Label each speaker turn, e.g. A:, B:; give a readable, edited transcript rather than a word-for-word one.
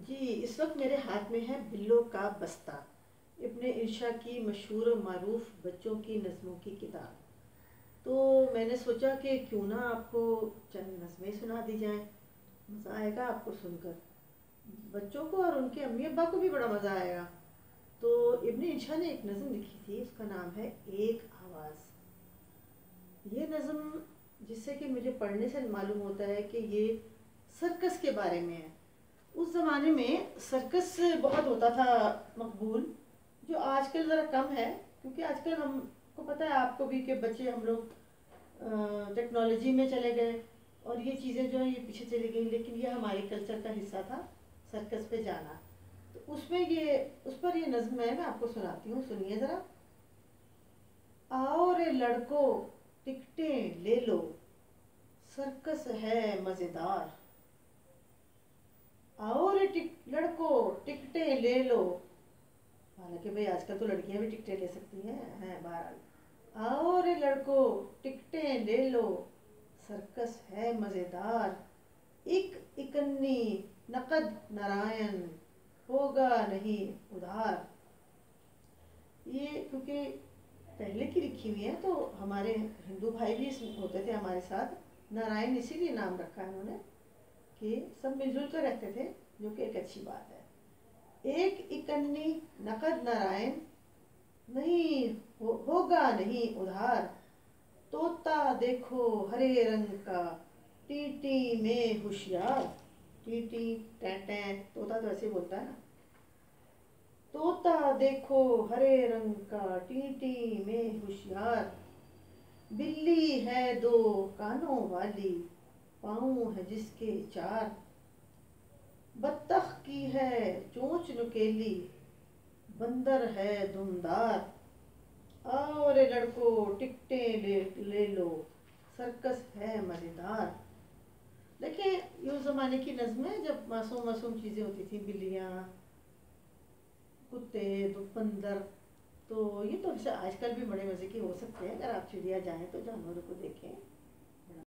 A: جی اس وقت میرے ہاتھ میں ہے بلوں کا بستہ، ابن انشا کی مشہور و معروف بچوں کی نظموں کی کتاب۔ تو میں نے سوچا کہ کیوں نہ آپ کو چند نظمیں سنا دی جائیں، مزہ آئے گا آپ کو سن کر، بچوں کو اور ان کے امی ابا کو بھی بڑا مزہ آئے گا۔ تو ابن انشا نے ایک نظم لکھی تھی، اس کا نام ہے ایک آواز۔ یہ نظم جس سے کہ مجھے پڑھنے سے معلوم ہوتا ہے کہ یہ سرکس کے بارے میں ہے۔ اس زمانے میں سرکس بہت ہوتا تھا مقبول، جو آج کل ذرا کم ہے، کیونکہ آج کل ہم کو پتہ ہے آپ کو بھی کہ بچے ہم لوگ ٹیکنالوجی میں چلے گئے اور یہ چیزیں جو ہیں یہ پیچھے چلی گئی، لیکن یہ ہماری کلچر کا حصہ تھا سرکس پہ جانا۔ تو اس پر یہ نظم ہے، میں آپ کو سناتی ہوں، سنیے ذرا۔ آؤ رے لڑکو ٹکٹیں لے لو، سرکس ہے مزیدار۔ آؤ رے لڑکو ٹکٹیں لے لو، حالانکہ بھئی آج کل تو لڑکیاں بھی ٹکٹیں لے سکتی ہیں بہرحال۔ آؤ رے لڑکو ٹکٹیں لے لو، سرکس ہے مزیدار۔ ایک اکنی نقد نارائن، ہوگا نہیں ادھار۔ یہ کیونکہ پہلے کی لکھی ہوئی ہے تو ہمارے ہندو بھائی بھی اس میں ہوتے تھے ہمارے ساتھ، نارائن اسی لیے نام رکھا ہے انہوں نے کہ سب مل جل کر رہتے تھے، جو کہ ایک اچھی بات ہے۔ ایک اکنی نقد نارائن، نہیں ہوگا نہیں ادھار۔ طوطا دیکھو ہرے رنگ کا، ٹی میں ہوشیار۔ ٹی ٹیں ٹیں، طوطا تو ایسے بولتا ہے نا۔ طوطا دیکھو ہرے رنگ کا، ٹی میں ہوشیار۔ بلی ہے دو کانوں والی، پاؤں ہے جس کے چار۔ بطخ کی ہے چونچ نکیلی، بندر ہے دمدار۔ آؤ رے لڑکو ٹکٹیں لے لو، سرکس ہے مزیدار۔ دیکھیں یہ اس زمانے کی نظمیں جب معصوم چیزیں ہوتی تھیں، بلیاں، کتے، بندر، تو یہ تو آج کل بھی بڑے مزے کی ہو سکتے ہیں، اگر آپ چڑیا جائیں تو جانوروں کو دیکھیں۔